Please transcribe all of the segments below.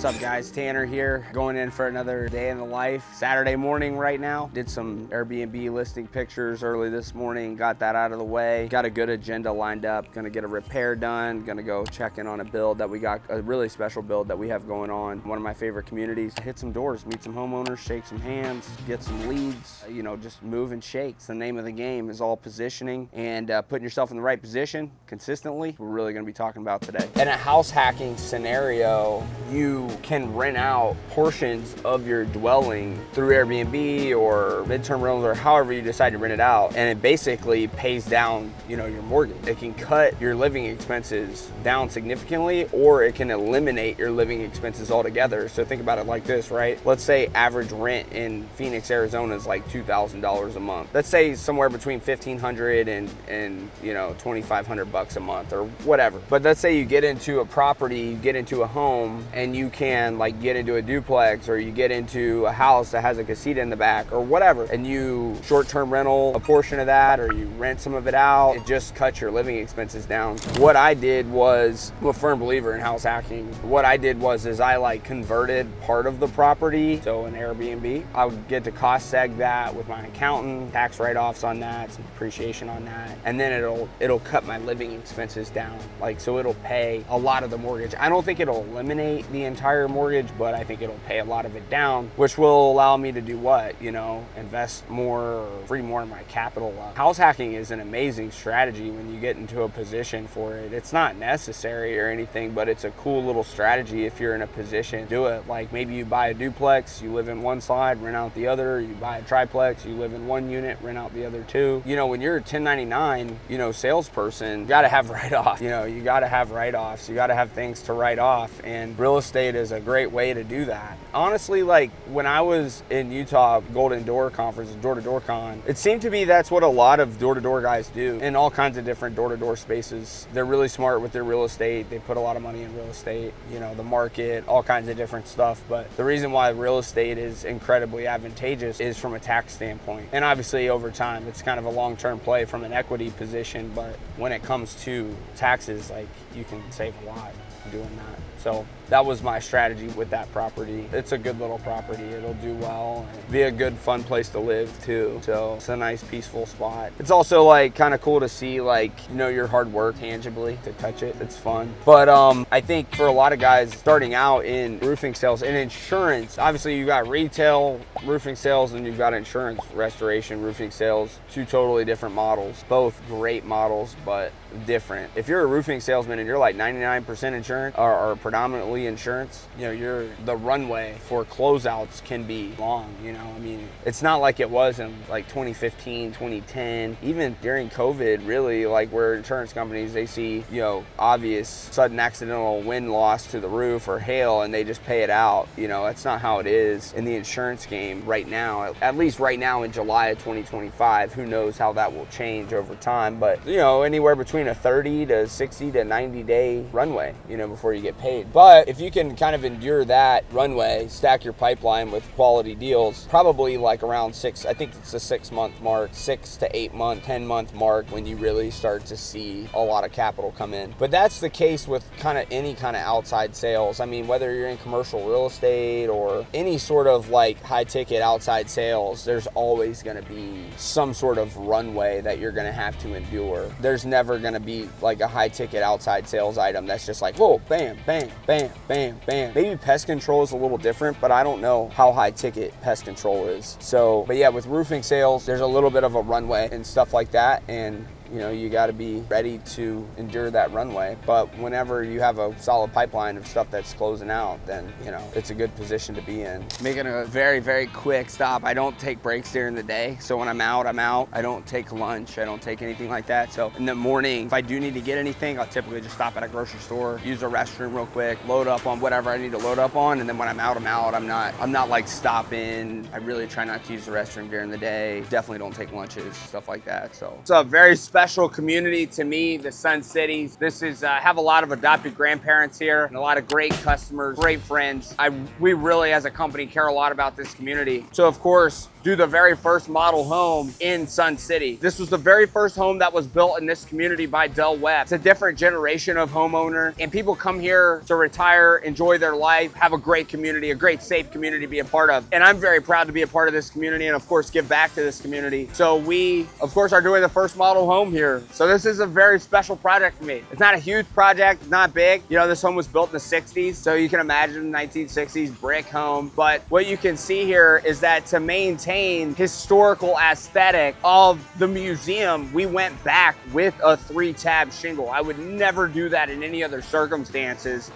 What's up guys, Tanner here, going in for another day in the life. Saturday morning right now. Did some Airbnb listing pictures early this morning, got that out of the way. Got a good agenda lined up, gonna get a repair done, gonna go check in on a build that we got, a really special build that we have going on. One of my favorite communities. Hit some doors, meet some homeowners, shake some hands, get some leads, you know, just move and shake. It's the name of the game, is all positioning and putting yourself in the right position consistently. We're really gonna be talking about today. In a house hacking scenario, you can rent out portions of your dwelling through Airbnb or midterm rentals or however you decide to rent it out, and it basically pays down, you know, your mortgage. It can cut your living expenses down significantly, or it can eliminate your living expenses altogether. So think about it like this, right? Let's say average rent in Phoenix, Arizona is like $2,000 a month. Let's say somewhere between $1,500 and you know, $2,500 a month or whatever. But let's say you get into a property, you get into a home, and you can like get into a duplex, or you get into a house that has a casita in the back or whatever, and you short-term rental a portion of that, or you rent some of it out. It just cuts your living expenses down. What I did was, I'm a firm believer in house hacking. What I did was I like converted part of the property, so an Airbnb. I would get to cost seg that with my accountant, tax write-offs on that, some depreciation on that, and then it'll cut my living expenses down. Like, so it'll pay a lot of the mortgage. I don't think it'll eliminate the entire mortgage, but I think it'll pay a lot of it down, which will allow me to do what? You know, invest more or free more of my capital up. House hacking is an amazing strategy when you get into a position for it. It's not necessary or anything, but it's a cool little strategy if you're in a position to do it. Like maybe you buy a duplex, you live in one side, rent out the other. You buy a triplex, you live in one unit, rent out the other two. You know, when you're a 1099, you know, salesperson, you gotta have write-offs. You know, you gotta have write-offs. You gotta have things to write off, and real estate is a great way to do that. Honestly, like when I was in Utah, Golden Door Conference, Door-to-Door Con, it seemed to be that's what a lot of door-to-door guys do in all kinds of different door-to-door spaces. They're really smart with their real estate. They put a lot of money in real estate, you know, the market, all kinds of different stuff. But the reason why real estate is incredibly advantageous is from a tax standpoint. And obviously over time, it's kind of a long-term play from an equity position, but when it comes to taxes, like you can save a lot doing that. So that was my strategy with that property. It's a good little property. It'll do well and be a good fun place to live too. So it's a nice peaceful spot. It's also like kind of cool to see, like, you know, your hard work tangibly, to touch it. It's fun. But I think for a lot of guys starting out in roofing sales and insurance, obviously you got retail roofing sales and you've got insurance restoration roofing sales, two totally different models, both great models, but different. If you're a roofing salesman and you're like 99% insurance or predominantly insurance, you know, the runway for closeouts can be long, you know. I mean, it's not like it was in like 2015, 2010, even during COVID, really, like where insurance companies, they see, you know, obvious sudden accidental wind loss to the roof or hail and they just pay it out. You know, that's not how it is in the insurance game right now, at least right now in July of 2025. Who knows how that will change over time, but you know, anywhere between a 30 to 60 to 90 day runway, you know, before you get paid. But if you can kind of endure that runway, stack your pipeline with quality deals, probably like around I think it's a 6 month mark, 6 to 8 month, 10 month mark when you really start to see a lot of capital come in. But that's the case with kind of any kind of outside sales. I mean, whether you're in commercial real estate or any sort of like high ticket outside sales, there's always going to be some sort of runway that you're going to have to endure. There's never going to be like a high ticket outside sales item that's just like, whoa, bam, bam, bam, bam, bam. Maybe pest control is a little different, but I don't know how high ticket pest control is. So, but yeah, with roofing sales, there's a little bit of a runway and stuff like that. And you know, you got to be ready to endure that runway. But whenever you have a solid pipeline of stuff that's closing out, then, you know, it's a good position to be in. Making a very, very quick stop. I don't take breaks during the day. So when I'm out, I'm out. I don't take lunch. I don't take anything like that. So in the morning, if I do need to get anything, I'll typically just stop at a grocery store, use a restroom real quick, load up on whatever I need to load up on. And then when I'm out, I'm out. I'm not like stopping. I really try not to use the restroom during the day. Definitely don't take lunches, stuff like that. So it's a very special community to me, the Sun Cities. This is, have a lot of adopted grandparents here and a lot of great customers, great friends. We really, as a company, care a lot about this community. So of course, do the very first model home in Sun City. This was the very first home that was built in this community by Del Webb. It's a different generation of homeowner, and people come here to retire, enjoy their life, have a great community, a great safe community to be a part of. And I'm very proud to be a part of this community and of course give back to this community. So we of course are doing the first model home here. So this is a very special project for me. It's not a huge project, it's not big. You know, this home was built in the 60s, so you can imagine 1960s brick home. But what you can see here is that to maintain historical aesthetic of the museum, we went back with a 3-tab shingle. I would never do that in any other circumstances.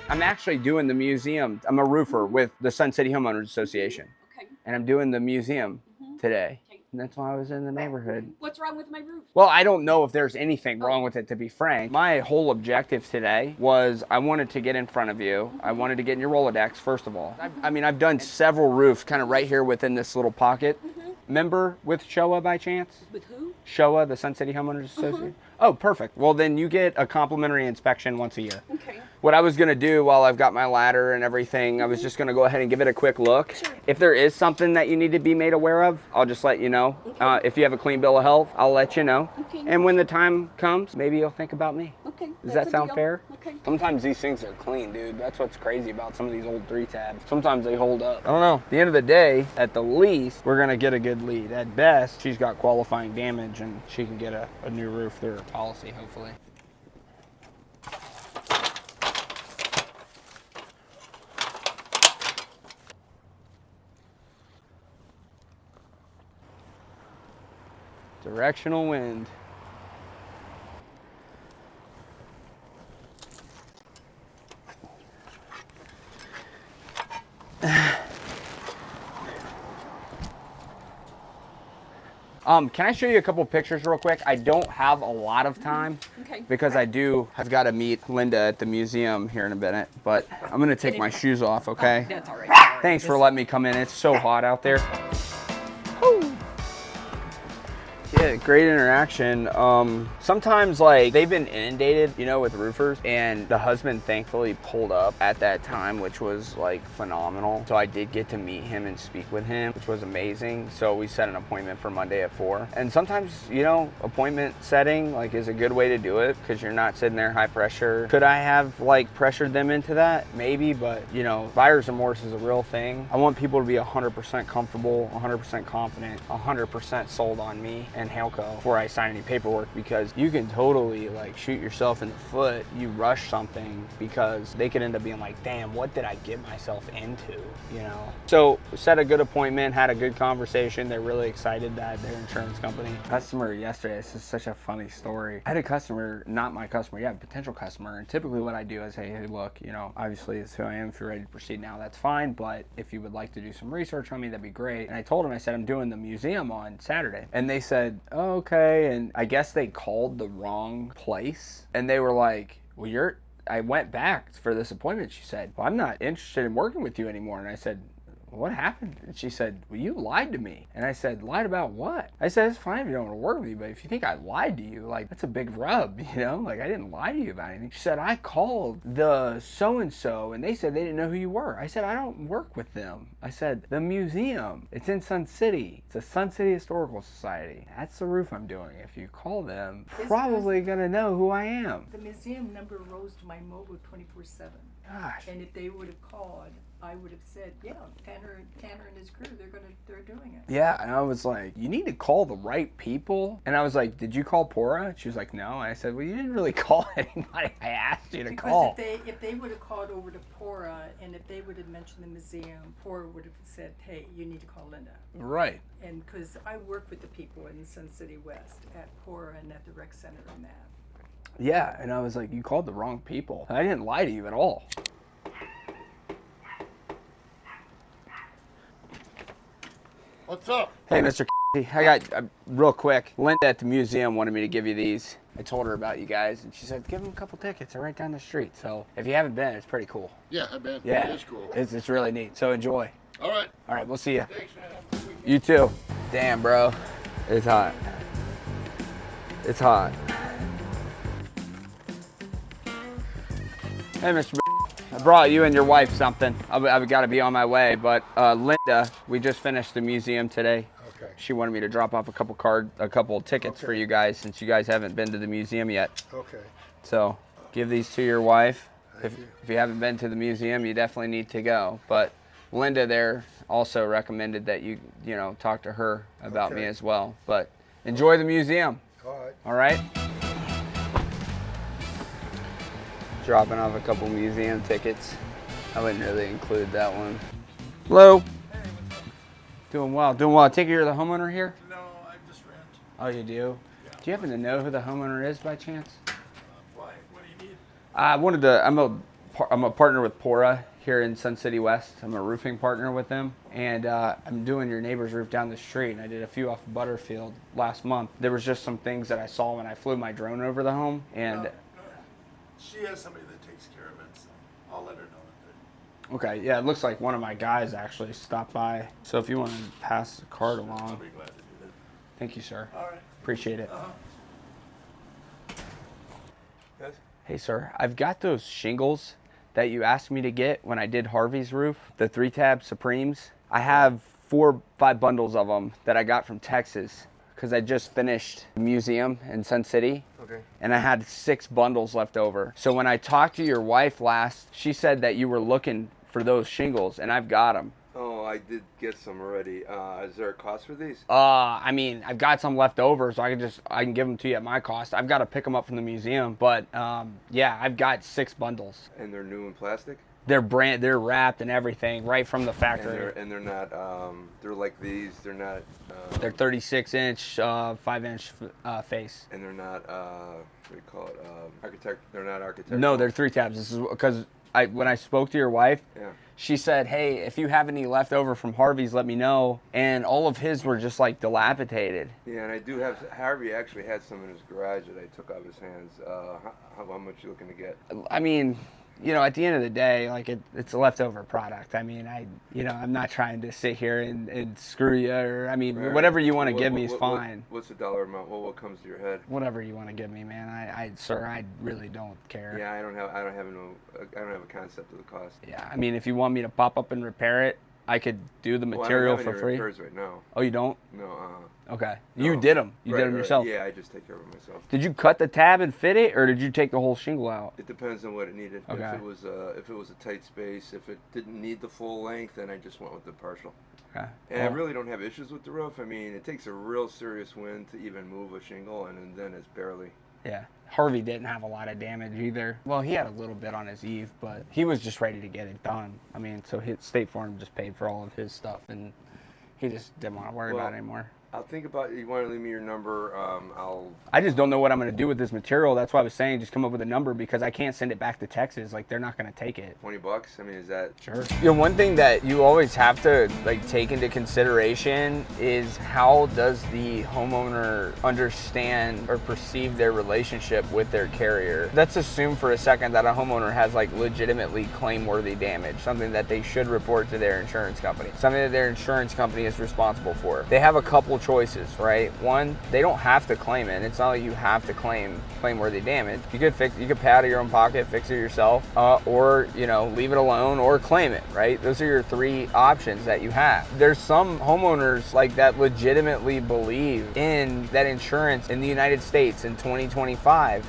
I'm actually doing the museum. I'm a roofer with the Sun City Homeowners Association. Okay. And I'm doing the museum today. And that's why I was in the neighborhood. What's wrong with my roof? Well, I don't know if there's anything wrong with it, to be frank. My whole objective today was I wanted to get in front of you. I wanted to get in your Rolodex, first of all. I mean, I've done several roofs kind of right here within this little pocket. Member with Showa by chance? With who? Showa, the Sun City Homeowners Association. Oh, perfect. Well, then you get a complimentary inspection once a year. Okay. What I was going to do while I've got my ladder and everything, I was just going to go ahead and give it a quick look. Sure. If there is something that you need to be made aware of, I'll just let you know. Okay. If you have a clean bill of health, I'll let you know. Okay. And when the time comes, maybe you'll think about me. Okay. Does that sound fair? Okay. Sometimes these things are clean, dude. That's what's crazy about some of these old 3-tabs. Sometimes they hold up. I don't know. At the end of the day, at the least, we're going to get a good lead. At best, she's got qualifying damage and she can get a new roof through her policy, hopefully. Directional wind. Can I show you a couple pictures real quick? I don't have a lot of time because I've got to meet Linda at the museum here in a minute, but I'm going to take my shoes off, okay? That's all right. Thanks for letting me come in. It's so hot out there. Yeah, great interaction. Sometimes like they've been inundated, you know, with roofers, and the husband thankfully pulled up at that time, which was like phenomenal. So I did get to meet him and speak with him, which was amazing. So we set an appointment for Monday at 4. And sometimes, you know, appointment setting like is a good way to do it because you're not sitting there high pressure. Could I have like pressured them into that? Maybe, but you know, buyer's remorse is a real thing. I want people to be 100% comfortable, 100% confident, 100% sold on me and Halco before I sign any paperwork, because you can totally like shoot yourself in the foot. You rush something because they could end up being like, damn, what did I get myself into, you know? So set a good appointment, had a good conversation. They're really excited that their insurance company. Customer yesterday, this is such a funny story. I had a customer, not my customer, yeah, a potential customer. And typically what I do is, hey, look, you know, obviously it's who I am. If you're ready to proceed now, that's fine. But if you would like to do some research on me, that'd be great. And I told them, I said, I'm doing the museum on Saturday. And they said, oh, okay. And I guess they called the wrong place. And they were like, well, I went back for this appointment. She said, well, I'm not interested in working with you anymore. And I said, what happened? And she said, well, you lied to me. And I said, lied about what? I said, it's fine if you don't want to work with me, but if you think I lied to you, like, that's a big rub, you know? Like, I didn't lie to you about anything. She said, I called the so-and-so, and they said they didn't know who you were. I said, I don't work with them. I said, the museum, it's in Sun City. It's a Sun City Historical Society. That's the roof I'm doing. If you call them, probably gonna know who I am. The museum number rose to my mobile 24/7. Gosh. And if they would have called, I would have said, yeah, Tanner and his crew, they're doing it. Yeah, and I was like, you need to call the right people. And I was like, did you call Pora? She was like, no. And I said, well, you didn't really call anybody. I asked you to call. Because if they would have called over to Pora, and if they would have mentioned the museum, Pora would have said, hey, you need to call Linda. Right. And because I work with the people in Sun City West at Pora and at the rec center and that. Yeah, and I was like, you called the wrong people. I didn't lie to you at all. What's up? Hey, Mr. I got, real quick, Linda at the museum wanted me to give you these. I told her about you guys, and she said, give them a couple tickets. They're right down the street. So if you haven't been, it's pretty cool. Yeah, I've been. Yeah, It is cool. It's really neat. So enjoy. All right. All right, we'll see you. Thanks, man. You too. Damn, bro. It's hot. It's hot. Hey, Mr. B. I brought you and your wife something. I've got to be on my way, but Linda, we just finished the museum today. Okay. She wanted me to drop off a couple tickets for you guys since you guys haven't been to the museum yet. Okay. So give these to your wife. Thank you. If you haven't been to the museum, you definitely need to go. But Linda there also recommended that you talk to her about me as well. But enjoy the museum. All right. All right. Dropping off a couple museum tickets. I wouldn't really include that one. Hello. Hey, what's up? Doing well. Doing well. I take it you're the homeowner here? No, I just rent. Oh, you do? Yeah. Do you happen to know who the homeowner is by chance? Why? What do you need? I'm a partner with Pora here in Sun City West. I'm a roofing partner with them, and I'm doing your neighbor's roof down the street. And I did a few off Butterfield last month. There was just some things that I saw when I flew my drone over the home, and No. She has somebody that takes care of it, so I'll let her know. okay, yeah, it looks like one of my guys actually stopped by. So if you want to pass the card I'll along, be glad to do that. thank you, sir. All right. Appreciate it. Yes? Hey, sir, I've got those shingles that you asked me to get when I did Harvey's roof, the 3-tab Supremes. I have 4-5 bundles of them that I got from Texas because I just finished the museum in Sun City. Okay. And I had 6 bundles left over. So when I talked to your wife last, she said that you were looking for those shingles, and I've got them. Oh, I did get some already. Is there a cost for these? I mean, I've got some left over, so I can give them to you at my cost. I've got to pick them up from the museum, but yeah, I've got 6 bundles. And they're new in plastic? They're wrapped and everything right from the factory. And they're not, they're like these, they're not... They're 36-inch, 5-inch face. And they're not, what do you call it, they're not architectural? No, they're 3-tabs. This is because when I spoke to your wife, Yeah. she said, hey, if you have any left over from Harvey's, let me know. And all of his were just like dilapidated. Yeah, and I do have, Harvey actually had some in his garage that I took out of his hands. How much you looking to get? I mean, at the end of the day, like it's a leftover product. I mean, I'm not trying to sit here and screw you, or Right. whatever you want to give me is fine. What's the dollar amount? What comes to your head? Whatever you want to give me, man. Sir, I really don't care. Yeah, I don't have a concept of the cost. Yeah, I mean, if you want me to pop up and repair it, I could do the material well, I don't have for any free. repairs right now. Oh, you don't? No, Okay. No. You did them. You Right, did them right. yourself. Yeah, I just take care of it myself. Did you cut the tab and fit it, or did you take the whole shingle out? It depends on what it needed. Okay. If it was a tight space, if it didn't need the full length, then I just went with the partial. Okay. And I really don't have issues with the roof. I mean, it takes a real serious wind to even move a shingle, and then it's barely. Yeah. Harvey didn't have a lot of damage either. Well, he had a little bit on his eave, but he was just ready to get it done. I mean, so State Farm just paid for all of his stuff, and he just didn't want to worry about it anymore. I'll think about it. You want to leave me your number? I just don't know what I'm going to do with this material. That's why I was saying just come up with a number, because I can't send it back to Texas. Like, they're not going to take it. $20. I mean, is that Sure. One thing that you always have to take into consideration is how does the homeowner understand or perceive their relationship with their carrier. Let's assume for a second that a homeowner has legitimately claim-worthy damage, something that they should report to their insurance company, something that their insurance company is responsible for. They have a couple choices, right? One, they don't have to claim it. It's not like you have to claim worthy damage. You could pay out of your own pocket, fix it yourself, or leave it alone or claim it, right? Those are your 3 options that you have. There's some homeowners that legitimately believe in that insurance in the United States in 2025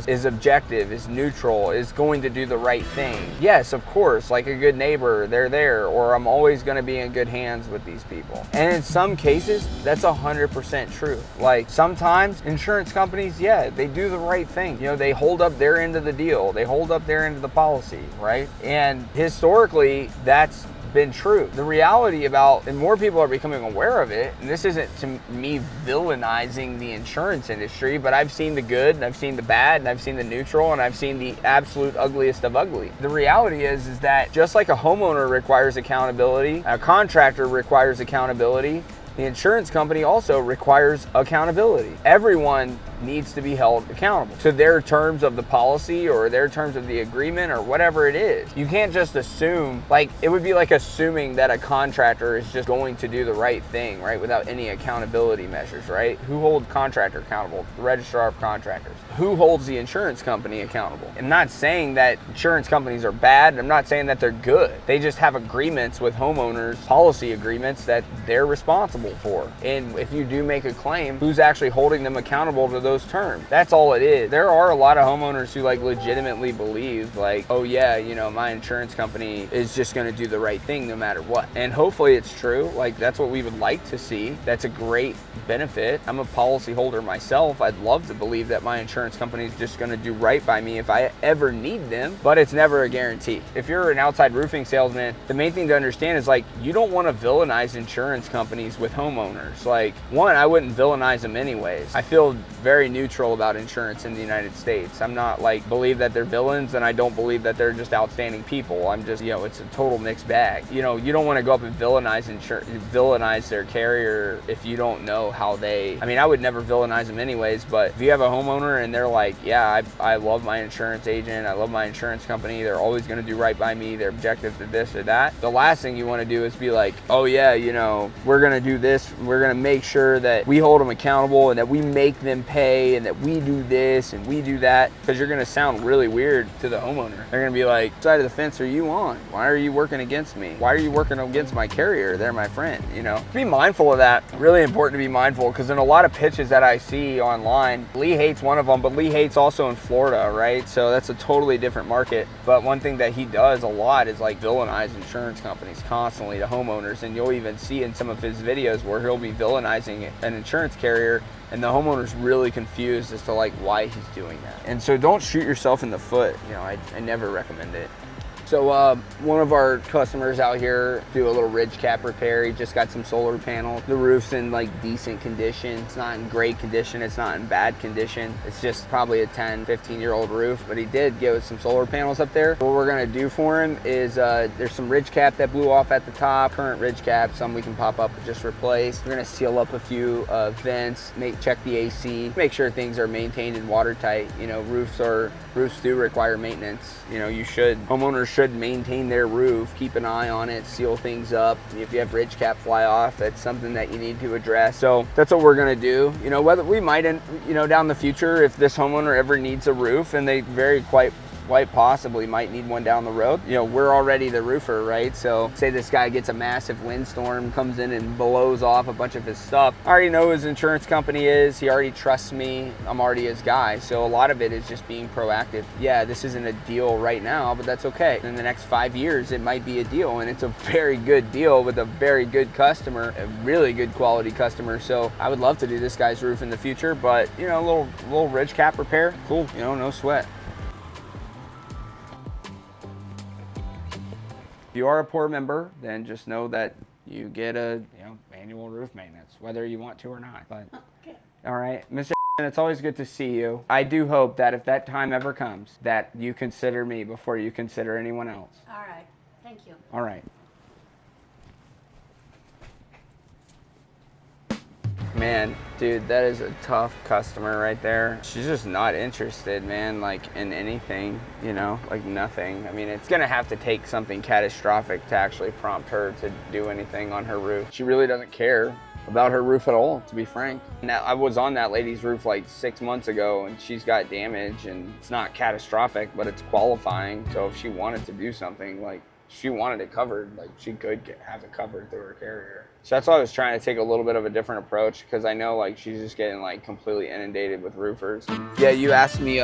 is objective, is neutral, is going to do the right thing. Yes, of course, like a good neighbor, they're there, or I'm always going to be in good hands with these people. And in some cases, that's 100% true. Sometimes insurance companies, they do the right thing. They hold up their end of the deal. They hold up their end of the policy, right? And historically, that's been true. The reality and more people are becoming aware of it, and this isn't to me villainizing the insurance industry, but I've seen the good, and I've seen the bad, and I've seen the neutral, and I've seen the absolute ugliest of ugly. The reality is that just like a homeowner requires accountability, a contractor requires accountability, the insurance company also requires accountability. Everyone needs to be held accountable to their terms of the policy or their terms of the agreement or whatever it is. You can't just assume, like, it would be like assuming that a contractor is just going to do the right thing, right, without any accountability measures, right? Who holds contractor accountable? The registrar of contractors. Who holds the insurance company accountable? I'm not saying that insurance companies are bad. I'm not saying that they're good. They just have agreements with homeowners, policy agreements that they're responsible for. And if you do make a claim, who's actually holding them accountable to those terms? That's all it is. There are a lot of homeowners who like legitimately believe like, oh yeah, you know, my insurance company is just going to do the right thing no matter what. And hopefully it's true. Like, that's what we would like to see. That's a great benefit. I'm a policy holder myself. I'd love to believe that my insurance company is just going to do right by me if I ever need them, but it's never a guarantee. If you're an outside roofing salesman, the main thing to understand is like, you don't want to villainize insurance companies with homeowners. Like, one, I wouldn't villainize them anyways. I feel very neutral about insurance in the United States. I'm not like believe that they're villains, and I don't believe that they're just outstanding people. I'm just, you know, it's a total mixed bag. You know, you don't want to go up and villainize their carrier if you don't know how they, I mean, I would never villainize them anyways, but if you have a homeowner and they're like, yeah, I love my insurance agent, I love my insurance company, they're always going to do right by me, they're objective to this or that, the last thing you want to do is be like, oh yeah, you know, we're going to do this, we're going to make sure that we hold them accountable and that we make them pay and that we do this and we do that, because you're going to sound really weird to the homeowner. They're going to be like, what side of the fence are you on? Why are you working against me? Why are you working against my carrier? They're my friend, you know? Be mindful of that. Really important to be mindful, because in a lot of pitches that I see online, Lee hates one of them, but Lee hates also in Florida, right? So that's a totally different market. But one thing that he does a lot is like villainize insurance companies constantly to homeowners, and you'll even see in some of his videos where he'll be villainizing an insurance carrier and the homeowner's really confused as to like why he's doing that. And so don't shoot yourself in the foot. You know, I never recommend it. So one of our customers out here do a little ridge cap repair. He just got some solar panels. The roof's in like decent condition. It's not in great condition. It's not in bad condition. It's just probably a 10, 15-year-old roof, but he did give us some solar panels up there. What we're gonna do for him is there's some ridge cap that blew off at the top, current ridge cap, some we can pop up and just replace. We're gonna seal up a few vents, check the AC, make sure things are maintained and watertight. You know, roofs do require maintenance. You know, homeowners should maintain their roof, keep an eye on it, seal things up. If you have ridge cap fly off, that's something that you need to address. So that's what we're gonna do. You know, whether we might, you know, down the future, if this homeowner ever needs a roof, and they quite possibly might need one down the road, you know, we're already the roofer, right? So say this guy gets a massive windstorm, comes in and blows off a bunch of his stuff. I already know who his insurance company is. He already trusts me. I'm already his guy. So a lot of it is just being proactive. Yeah, this isn't a deal right now, but that's okay. In the next 5 years, it might be a deal, and it's a very good deal with a very good customer, a really good quality customer. So I would love to do this guy's roof in the future, but you know, a little ridge cap repair, cool, you know, no sweat. If you are a poor member, then just know that you get a annual roof maintenance, whether you want to or not. But Okay. all right, Mr. It's always good to see you. I do hope that if that time ever comes, that you consider me before you consider anyone else. All right. Thank you. All right. Man, dude, that is a tough customer right there. She's just not interested, man, like in anything, you know, like nothing. I mean, it's gonna have to take something catastrophic to actually prompt her to do anything on her roof. She really doesn't care about her roof at all, to be frank. Now, I was on that lady's roof like 6 months ago, and she's got damage, and it's not catastrophic, but it's qualifying. So if she wanted to do something, like she wanted it covered, like she could have it covered through her carrier. So that's why I was trying to take a little bit of a different approach, because I know like she's just getting like completely inundated with roofers. Yeah, you asked me,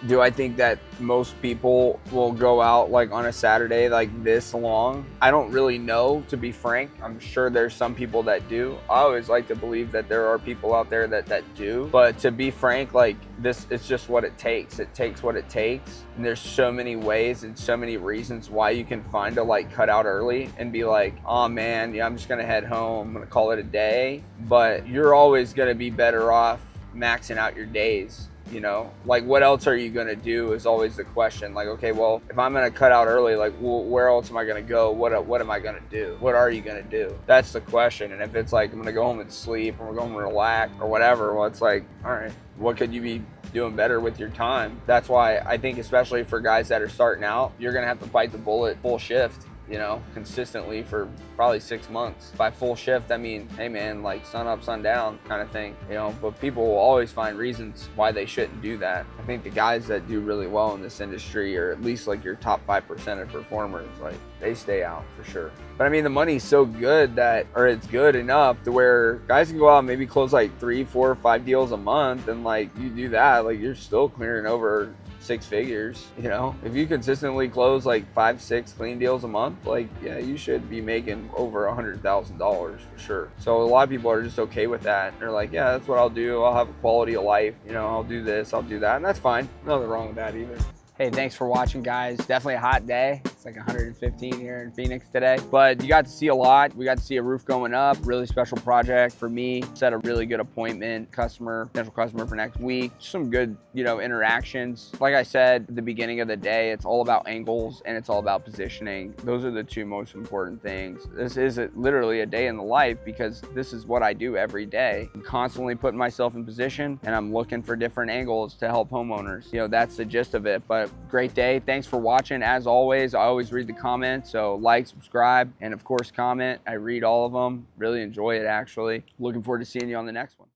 do I think that most people will go out like on a Saturday like this long? I don't really know, to be frank. I'm sure there's some people that do. I always like to believe that there are people out there that do. But to be frank, like this, it's just what it takes. It takes what it takes. And there's so many ways and so many reasons why you can find to like cut out early and be like, oh man, yeah, I'm just gonna head home. I'm gonna call it a day. But you're always gonna be better off maxing out your days You know, like what else are you gonna do is always the question. Like, okay, well, if I'm gonna cut out early, like, well, where else am I gonna go? What am I gonna do? What are you gonna do? That's the question. And if it's like I'm gonna go home and sleep, or we're going to relax, or whatever, well, it's like, all right, what could you be doing better with your time? That's why I think, especially for guys that are starting out, you're gonna have to bite the bullet full shift, you know, consistently for probably 6 months. By full shift, I mean, hey man, like sun up, sun down kind of thing, you know, but people will always find reasons why they shouldn't do that. I think the guys that do really well in this industry, or at least like your top 5% of performers, like they stay out for sure. But I mean, the money's so good that, or it's good enough to where guys can go out and maybe close like 3, 4, 5 deals a month. And like you do that, like you're still clearing over 6 figures, you know. If you consistently close like 5, 6 clean deals a month, like yeah, you should be making over $100,000 for sure. So a lot of people are just okay with that. They're like, yeah, that's what I'll do. I'll have a quality of life, you know, I'll do this, I'll do that, and that's fine. Nothing wrong with that either. Hey, thanks for watching, guys. Definitely a hot day. It's like 115 here in Phoenix today, but you got to see a lot. We got to see a roof going up, really special project for me. Set a really good appointment, potential customer for next week. Some good, you know, interactions. Like I said at the beginning of the day, it's all about angles and it's all about positioning. Those are the 2 most important things. This is literally a day in the life because this is what I do every day. I'm constantly putting myself in position and I'm looking for different angles to help homeowners. You know, that's the gist of it. But great day. Thanks for watching. As always, I always read the comments, so like, subscribe, and of course comment. I read all of them. Really enjoy it, actually. Looking forward to seeing you on the next one.